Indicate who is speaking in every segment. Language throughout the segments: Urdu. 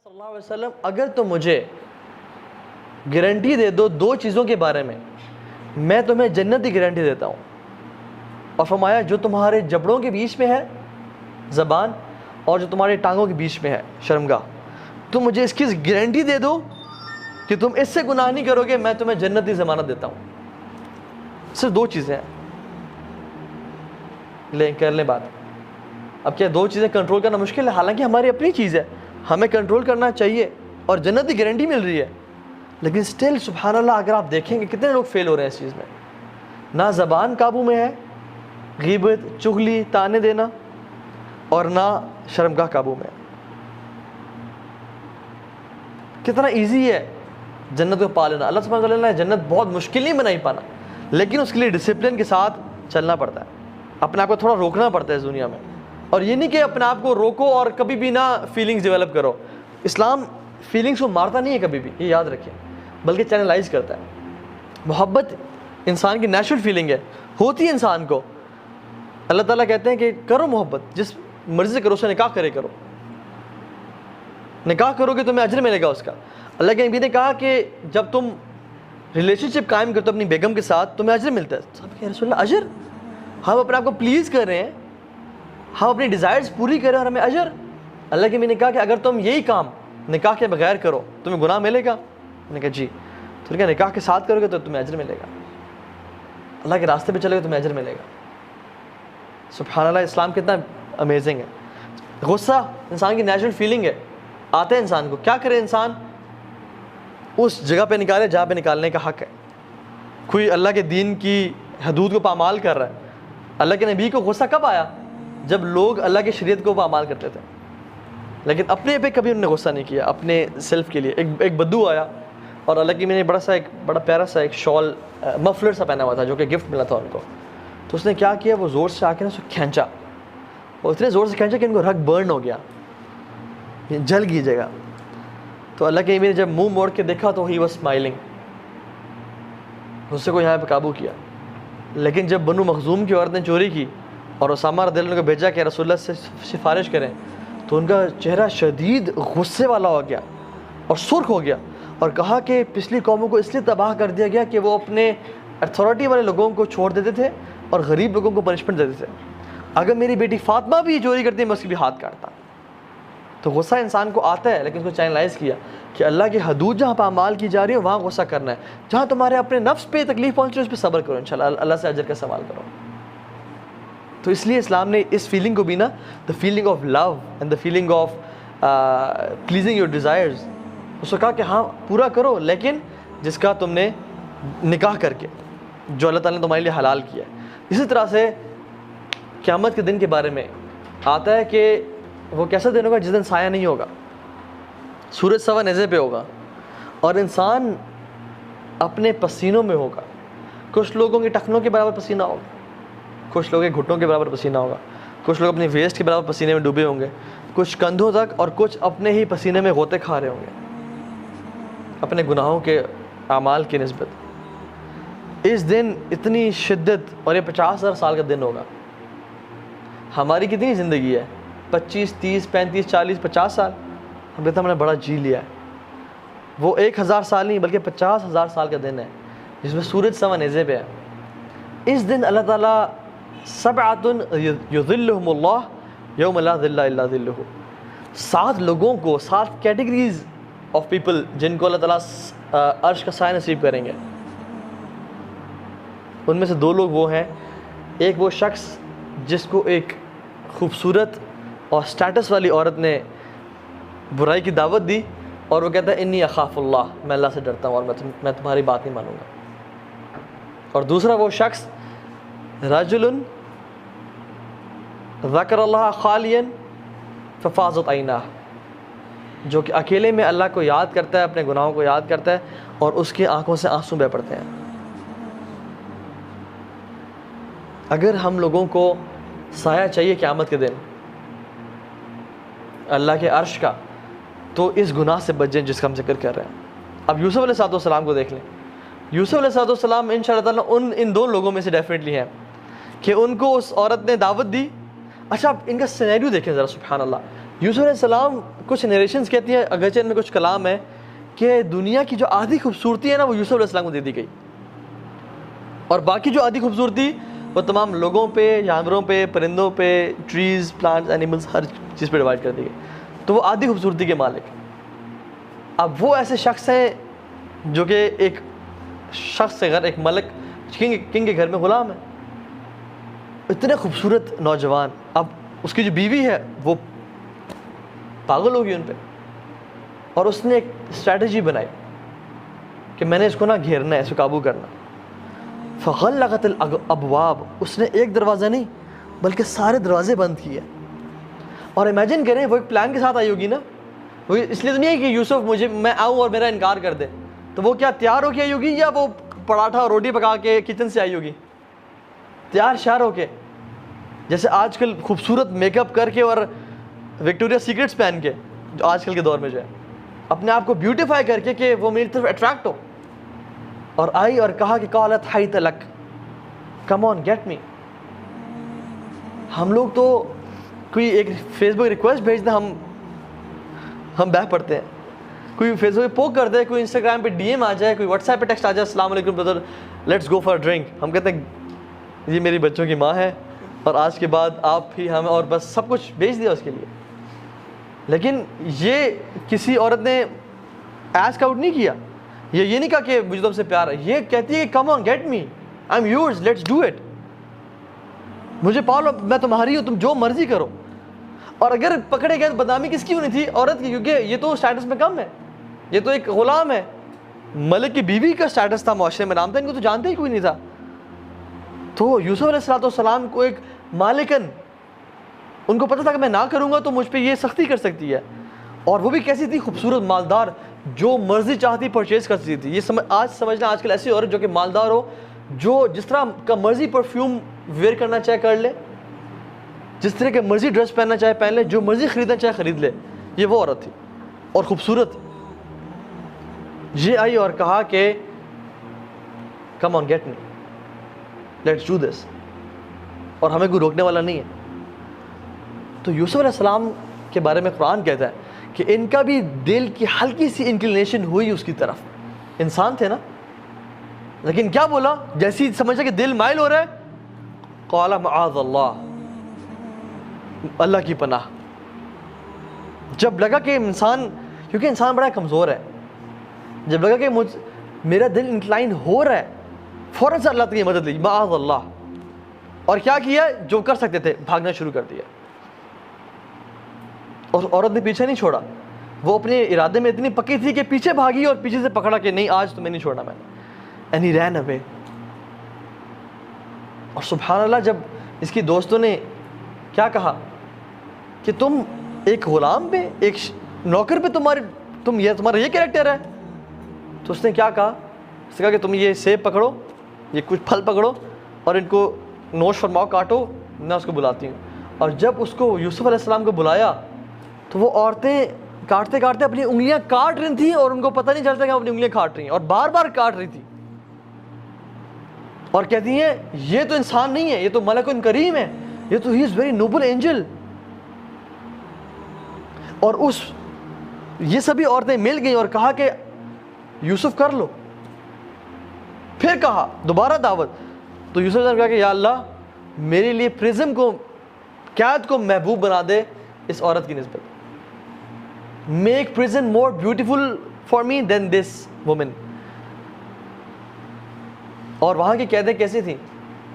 Speaker 1: صلی اللہ علیہ وسلم اگر تم مجھے گارنٹی دے دو دو چیزوں کے بارے میں تمہیں جنت کی گارنٹی دیتا ہوں. اور فرمایا جو تمہارے جبڑوں کے بیچ میں ہے زبان اور جو تمہارے ٹانگوں کے بیچ میں ہے شرمگاہ, تم مجھے اس کی گارنٹی دے دو کہ تم اس سے گناہ نہیں کرو گے, میں تمہیں جنت کی ضمانت دیتا ہوں. صرف دو چیزیں ہیں, کر لیں بات. اب کیا دو چیزیں کنٹرول کرنا مشکل ہے؟ حالانکہ ہماری اپنی چیز ہے, ہمیں کنٹرول کرنا چاہیے اور جنت کی گارنٹی مل رہی ہے, لیکن سٹل سبحان اللہ اگر آپ دیکھیں گے کتنے لوگ فیل ہو رہے ہیں اس چیز میں. نہ زبان قابو میں ہے, غیبت, چغلی, تانے دینا, اور نہ شرمگاہ قابو میں. کتنا ایزی ہے جنت کو پا لینا. اللہ سبحانہ وتعالیٰ نے جنت بہت مشکل نہیں بنائی پانا, لیکن اس کے لیے ڈسپلن کے ساتھ چلنا پڑتا ہے, اپنے آپ کو تھوڑا روکنا پڑتا ہے اس دنیا میں. اور یہ نہیں کہ اپنے آپ کو روکو اور کبھی بھی نہ فیلنگز ڈیولپ کرو. اسلام فیلنگز کو مارتا نہیں ہے کبھی بھی, یہ یاد رکھیں, بلکہ چینلائز کرتا ہے. محبت انسان کی نیچرل فیلنگ ہے, ہوتی ہے انسان کو. اللہ تعالیٰ کہتے ہیں کہ کرو محبت, جس مرضی سے کرو, اسے نکاح کرے کرو, نکاح کرو گے تمہیں اجر ملے گا اس کا. اللہ کے نبی نے کہا کہ جب تم ریلیشن شپ قائم کرتے ہو اپنی بیگم کے ساتھ تمہیں اجر ملتا ہے. صاحب کہ رسول اللہ اجر, ہم اپنے آپ کو پلیز کر رہے ہیں, ہم اپنی ڈیزائرز پوری کر رہے ہیں اور ہمیں اجر. اللہ کے نبی نے کہا کہ اگر تم یہی کام نکاح کے بغیر کرو تمہیں گناہ ملے گا؟ میں نے کہا جی. تو کہا نکاح کے ساتھ کرو گے تو تمہیں اجر ملے گا, اللہ کے راستے پہ چلے گا تمہیں اجر ملے گا. سبحان اللہ, اسلام کتنا امیزنگ ہے. غصہ انسان کی نیچرل فیلنگ ہے, آتا ہے انسان کو. کیا کرے انسان؟ اس جگہ پہ نکالے جہاں پہ نکالنے کا حق ہے. کوئی اللہ کے دین کی حدود کو پامال کر رہا ہے. اللہ کے نبی کو غصہ کب آیا؟ جب لوگ اللہ کی شریعت کو پامال کرتے تھے, لیکن اپنے پہ کبھی انہوں نے غصہ نہیں کیا, اپنے سیلف کے لیے. ایک بدو آیا اور اللہ کی میں نے بڑا پیارا سا ایک شال مفلر سا پہنا ہوا تھا جو کہ گفٹ ملا تھا ان کو. تو اس نے کیا کیا, وہ زور سے آ کے نا اس کو کھینچا, اور اتنے زور سے کھینچا کہ ان کو رگ برن ہو گیا, جل گئی جگہ. تو اللہ کے میں نے جب منہ موڑ کے دیکھا تو ہی واز اسمائلنگ, اس سے کو یہاں پہ قابو کیا. لیکن جب بنو مخزوم کی عورت نے چوری کی اور اسامہ رضی اللہ عنہ کو بھیجا کہ رسول اللہ سے سفارش کریں, تو ان کا چہرہ شدید غصے والا ہو گیا اور سرخ ہو گیا, اور کہا کہ پچھلی قوموں کو اس لیے تباہ کر دیا گیا کہ وہ اپنے اتھارٹی والے لوگوں کو چھوڑ دیتے تھے اور غریب لوگوں کو پنشمنٹ دیتے تھے. اگر میری بیٹی فاطمہ بھی چوری کرتی ہے میں اس کی بھی ہاتھ کاٹتا. تو غصہ انسان کو آتا ہے, لیکن اس کو چینلائز کیا کہ اللہ کی حدود جہاں پامال کی جا رہی ہے وہاں غصہ کرنا ہے. جہاں تمہارے اپنے نفس پہ تکلیف پہنچ رہی ہے اس پہ صبر کرو, انشاءاللہ اللہ سے اجر کا سوال کرو. تو اس لیے اسلام نے اس فیلنگ کو بھی نا, the feeling of love and the feeling of pleasing your desires, اس کو کہا کہ ہاں پورا کرو, لیکن جس کا تم نے نکاح کر کے, جو اللہ تعالیٰ نے تمہارے لیے حلال کیا ہے. اسی طرح سے قیامت کے دن کے بارے میں آتا ہے کہ وہ کیسا دن ہوگا جس دن سایہ نہیں ہوگا, سورج سوا نیزے پہ ہوگا اور انسان اپنے پسینوں میں ہوگا. کچھ لوگوں کے ٹخنوں کے برابر پسینہ ہوگا, کچھ لوگوں کے گھٹنوں کے برابر پسینہ ہوگا, کچھ لوگ اپنی ویسٹ کے برابر پسینے میں ڈوبے ہوں گے, کچھ کندھوں تک, اور کچھ اپنے ہی پسینے میں غوطے کھا رہے ہوں گے اپنے گناہوں کے اعمال کی نسبت. اس دن اتنی شدت, اور یہ 50,000 سال کا دن ہوگا. ہماری کتنی زندگی ہے؟ 25, 30, 35, 40, 50 سال. ہم کہتے ہیں ہم نے بڑا جی لیا ہے. وہ 1000 سال نہیں بلکہ 50,000 سال کا دن ہے جس میں سورج سوا نیزے پہ ہے. اس دن اللہ تعالیٰ سبعۃ یظلھم اللہ یوم لا ظل الا ظلہ, 7 لوگوں کو, 7 کیٹیگریز آف پیپل جن کو اللہ تعالیٰ عرش کا سایہ نصیب کریں گے. ان میں سے 2 لوگ وہ ہیں, ایک وہ شخص جس کو ایک خوبصورت اور سٹیٹس والی عورت نے برائی کی دعوت دی اور وہ کہتا ہے انی اخاف اللہ, میں اللہ سے ڈرتا ہوں اور میں تمہاری بات نہیں مانوں گا. اور دوسرا وہ شخص رجل ذکر اللہ خالیا ففاضت عیناہ, جو کہ اکیلے میں اللہ کو یاد کرتا ہے, اپنے گناہوں کو یاد کرتا ہے اور اس کی آنکھوں سے آنسو بہہ پڑتے ہیں. اگر ہم لوگوں کو سایہ چاہیے قیامت کے دن اللہ کے عرش کا, تو اس گناہ سے بچ جائیں جس کا ہم ذکر کر رہے ہیں. اب یوسف علیہ السلام کو دیکھ لیں. یوسف علیہ السلام ان شاء اللہ تعالیٰ ان 2 لوگوں میں سے ڈیفینیٹلی ہیں کہ ان کو اس عورت نے دعوت دی. اچھا آپ ان کا سینیریو دیکھیں ذرا, سبحان اللہ. یوسف علیہ السلام کچھ نریشنز کہتی ہیں، اگرچہ ان میں کچھ کلام ہے، کہ دنیا کی جو آدھی خوبصورتی ہے نا وہ یوسف علیہ السلام کو دے دی گئی، اور باقی جو آدھی خوبصورتی وہ تمام لوگوں پہ، جانوروں پہ، پرندوں پہ، ٹریز، پلانٹس، اینیملز، ہر چیز پہ ڈیوائڈ کر دی گئی. تو وہ آدھی خوبصورتی کے مالک. اب وہ ایسے شخص ہیں جو کہ ایک شخص سے گھر، ایک ملک کنگ کے گھر میں غلام ہے، اتنے خوبصورت نوجوان. اب اس کی جو بیوی ہے وہ پاگل ہوگی ان پہ، اور اس نے ایک اسٹریٹجی بنائی کہ میں نے اس کو نا گھیرنا ہے، اس کو قابو کرنا. فغلقت الابواب، اس نے ایک دروازہ نہیں بلکہ سارے دروازے بند کیے. اور امیجن کریں وہ ایک پلان کے ساتھ آئی ہوگی نا، وہ اس لیے تو نہیں ہے کہ یوسف میں آؤں اور میرا انکار کر دے. تو وہ کیا تیار ہو کے آئی ہوگی، یا وہ پراٹھا اور روٹی پکا کے کچن سے آئی ہوگی؟ تیار شیار ہو کے، جیسے آج کل خوبصورت میک اپ کر کے اور وکٹوریا سیکرٹس پہن کے، جو آج کل کے دور میں جو ہے اپنے آپ کو بیوٹیفائی کر کے کہ وہ میری طرف اٹریکٹ ہو. اور آئی اور کہا کہ قالت حیت لک، کم آن گیٹ می. ہم لوگ تو کوئی ایک فیس بک ریکویسٹ بھیج دیں ہم بہ پڑتے ہیں، کوئی فیس بک پہ پوک کر دے، کوئی انسٹاگرام پہ ڈی ایم آ جائے، کوئی واٹس ایپ پہ ٹیکسٹ آ جائے، السلام علیکم برادر لیٹس گو فار ڈرنک، ہم کہتے ہیں یہ میری بچوں کی ماں ہے اور آج کے بعد آپ ہی ہمیں، اور بس سب کچھ بھیج دیا اس کے لیے. لیکن یہ کسی عورت نے ایسک آؤٹ نہیں کیا، یہ نہیں کہا کہ مجھے تم سے پیار ہے، یہ کہتی ہے come on get me, I am yours, let's do it, مجھے پالو، میں تمہاری ہوں، تم جو مرضی کرو. اور اگر پکڑے گئے تو بدنامی کس کی ہونی تھی؟ عورت کی، کیونکہ یہ تو اسٹیٹس میں کم ہے، یہ تو ایک غلام ہے. ملک کی بیوی کا اسٹیٹس تھا معاشرے میں، نام تھا، ان کو تو جانتے ہی کوئی نہیں تھا. تو یوسف علیہ السلام کو ایک مالکن، ان کو پتہ تھا کہ میں نہ کروں گا تو مجھ پہ یہ سختی کر سکتی ہے. اور وہ بھی کیسی تھی؟ خوبصورت، مالدار، جو مرضی چاہتی پرچیز کر سکتی تھی. یہ آج سمجھنا آج کل ایسی عورت جو کہ مالدار ہو، جو جس طرح کا مرضی پرفیوم ویئر کرنا چاہے کر لے، جس طرح کے مرضی ڈریس پہننا چاہے پہن لے، جو مرضی خریدنا چاہے خرید لے. یہ وہ عورت تھی اور خوبصورت. یہ آئی اور کہا کہ come on get me, let's do this, اور ہمیں کوئی روکنے والا نہیں ہے. تو یوسف علیہ السلام کے بارے میں قرآن کہتا ہے کہ ان کا بھی دل کی ہلکی سی انکلینیشن ہوئی اس کی طرف. انسان تھے نا، لیکن کیا بولا؟ جیسی سمجھا کہ دل مائل ہو رہا ہے، قال معاذ اللہ، اللہ کی پناہ. جب لگا کہ انسان، کیونکہ انسان بڑا کمزور ہے، جب لگا کہ میرا دل انکلائن ہو رہا ہے، فوراً سے اللہ کی مدد لی، معاذ اللہ. اور کیا کیا؟ جو کر سکتے تھے بھاگنا شروع کر دیا. اور عورت نے پیچھے نہیں چھوڑا، وہ اپنے ارادے میں اتنی پکی تھی کہ پیچھے بھاگی اور پیچھے سے پکڑا کہ نہیں آج تمہیں نہیں چھوڑنا میں نے. اینڈ ہی رین اوے. اور سبحان اللہ، جب اس کی دوستوں نے کیا کہا کہ تم ایک غلام پہ، ایک نوکر پہ تمہارا یہ کریکٹر ہے، تو اس نے کیا کہا؟ اس نے کہا کہ تم یہ سیب پکڑو، یہ کچھ پھل پکڑو اور ان کو نوش فرماؤ، کاٹو، میں اس کو بلاتی ہوں. اور جب اس کو یوسف علیہ السلام کو بلایا تو وہ عورتیں کاٹتے کاٹتے اپنی انگلیاں کاٹ رہی تھیں اور ان کو پتہ نہیں چلتا کہ وہ اپنی انگلیاں کاٹ رہی ہیں، اور بار بار کاٹ رہی تھی. اور کہتی ہیں یہ تو انسان نہیں ہے، یہ تو ملک کریم ہے، یہ تو ہی از ویری نوبل اینجل. اور یہ سبھی عورتیں مل گئیں اور کہا کہ یوسف کر لو. پھر کہا دوبارہ دعوت. تو یوسف نے کہا کہ یا اللہ میرے لیے پرزم کو، قید کو محبوب بنا دے اس عورت کی نسبت. Make prison more beautiful for me then this woman. اور وہاں کی قیدیں کیسی تھیں؟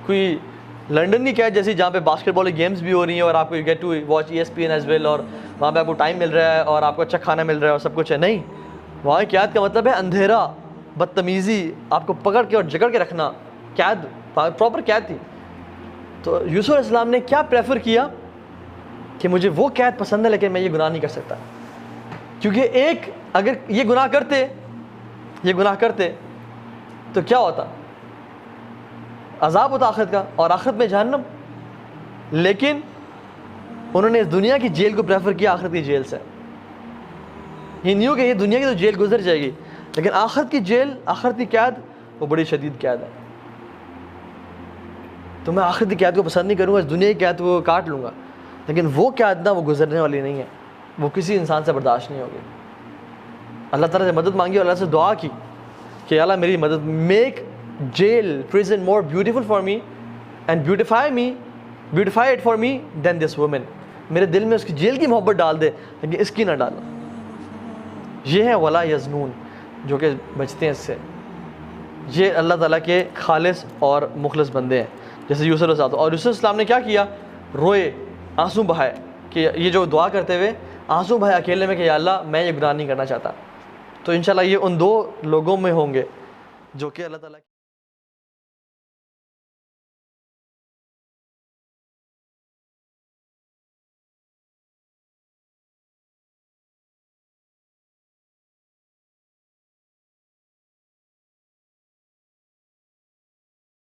Speaker 1: کوئی لنڈن کی قید جیسی جہاں پہ باسکٹ بال گیمز بھی ہو رہی ہیں اور آپ کو get to watch ESPN as well, اور وہاں پہ آپ کو ٹائم مل رہا ہے اور آپ کو اچھا کھانا مل رہا ہے اور سب کچھ ہے. نہیں، وہاں کی قید کا مطلب ہے اندھیرا، بدتمیزی، آپ کو پکڑ کے اور جکڑ کے رکھنا. قید، پراپر قید تھی. تو یوسف علیہ السلام نے کیا پریفر کیا کہ مجھے وہ قید پسند ہے لیکن میں یہ گناہ نہیں کر سکتا. کیونکہ اگر یہ گناہ کرتے تو کیا ہوتا؟ عذاب ہوتا آخرت کا، اور آخرت میں جہنم. لیکن انہوں نے اس دنیا کی جیل کو پریفر کیا آخرت کی جیل سے. یہ نیو کہ یہ دنیا کی تو جیل گزر جائے گی، لیکن آخرت کی جیل، آخرت کی قید وہ بڑی شدید قید ہے. تو میں آخرت کی قید کو پسند نہیں کروں گا، اس دنیا کی قید کو کاٹ لوں گا، لیکن وہ قید نہ وہ گزرنے والی نہیں ہے. وہ کسی انسان سے برداشت نہیں ہوگی. اللہ تعالیٰ سے مدد مانگی اور اللہ سے دعا کی کہ اللہ میری مدد, make jail prison more beautiful for me and beautify it for me then this woman. میرے دل میں اس کی جیل کی محبت ڈال دے لیکن اس کی نہ ڈالنا. یہ ہے ولا یزنون, جو کہ بچتے ہیں اس سے. یہ اللہ تعالیٰ کے خالص اور مخلص بندے ہیں, جیسے یوسف علیہ السلام. اور یوسف علیہ السلام نے کیا کیا, روئے, آنسو بہائے, کہ یہ جو دعا کرتے ہوئے آنسو بہائے اکیلے میں کہ یا اللہ میں یہ گناہ نہیں کرنا چاہتا. تو انشاءاللہ یہ ان دو لوگوں میں ہوں گے جو کہ اللہ تعالیٰ